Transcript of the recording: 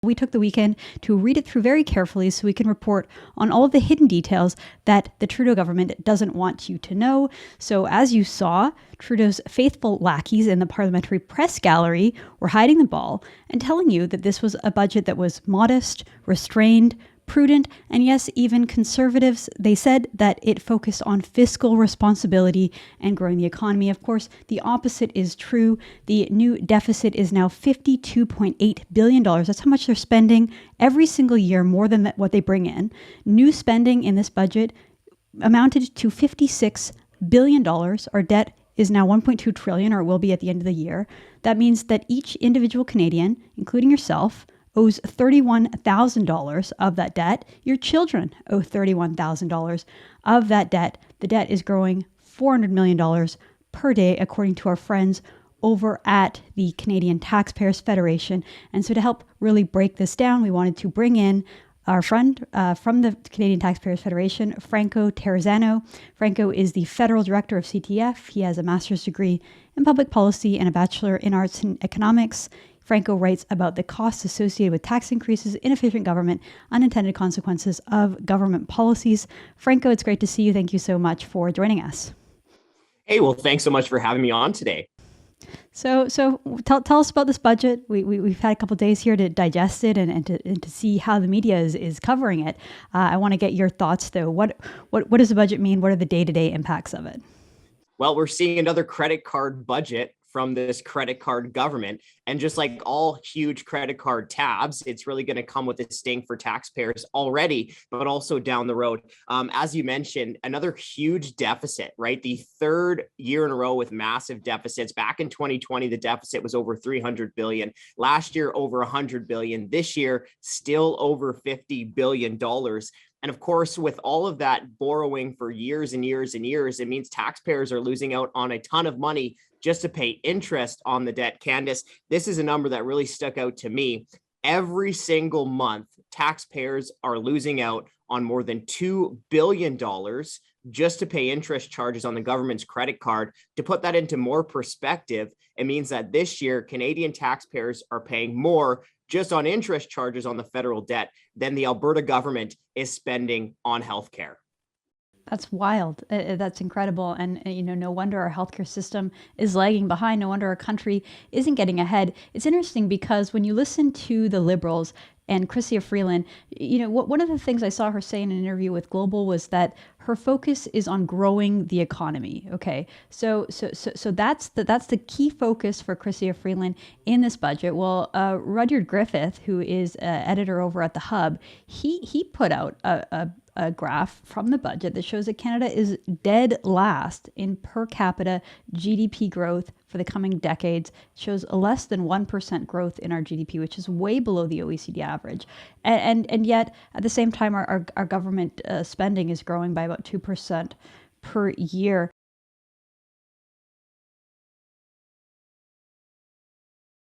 We took the weekend to read it through very carefully so we can report on all of the hidden details that the Trudeau government doesn't want you to know. So as you saw, Trudeau's faithful lackeys in the parliamentary press gallery were hiding the ball and telling you that this was a budget that was modest, restrained, prudent, and yes, even conservatives. They said that it focused on fiscal responsibility and growing the economy. Of course, the opposite is true. The new deficit is now $52.8 billion. That's how much they're spending every single year, more than what they bring in. New spending in this budget amounted to $56 billion. Our debt is now $1.2 trillion, or it will be at the end of the year. That means that each individual Canadian, including yourself, owes $31,000 of that debt. Your children owe $31,000 of that debt. The debt is growing $400 million per day, according to our friends over at the Canadian Taxpayers Federation. And so to help really break this down, we wanted to bring in our friend from the Canadian Taxpayers Federation, Franco Terrazzano. Franco is the federal director of CTF. He has a master's degree in public policy and a bachelor in arts and economics. Franco writes about the costs associated with tax increases, inefficient government, unintended consequences of government policies. Franco, it's great to see you. Thank you so much for joining us. Hey, well, thanks so much for having me on today. So tell us about this budget. We've had a couple of days here to digest it and to see how the media is covering it. I want to get your thoughts, though. What does the budget mean? What are the day-to-day impacts of it? Well, we're seeing another credit card budget from this credit card government. And just like all huge credit card tabs, it's really going to come with a sting for taxpayers already, but also down the road. As you mentioned, another huge deficit, right? The third year in a row with massive deficits. Back in 2020, the deficit was over 300 billion. Last year, over 100 billion. This year, still over $50 billion. And of course, with all of that borrowing for years and years and years, it means taxpayers are losing out on a ton of money just to pay interest on the debt. Candice, this is a number that really stuck out to me. Every single month, taxpayers are losing out on more than $2 billion just to pay interest charges on the government's credit card. To put that into more perspective, it means that this year, Canadian taxpayers are paying more just on interest charges on the federal debt than the Alberta government is spending on healthcare. That's wild. That's incredible. And, no wonder our healthcare system is lagging behind. No wonder our country isn't getting ahead. It's interesting because when you listen to the Liberals and Chrystia Freeland, one of the things I saw her say in an interview with Global was that her focus is on growing the economy. Okay, so that's the key focus for Chrystia Freeland in this budget. Well, Rudyard Griffith, who is editor over at The Hub, he put out a graph from the budget that shows that Canada is dead last in per capita GDP growth for the coming decades. It shows a less than 1% growth in our GDP, which is way below the OECD average. And yet, at the same time, our government spending is growing by about 2% per year.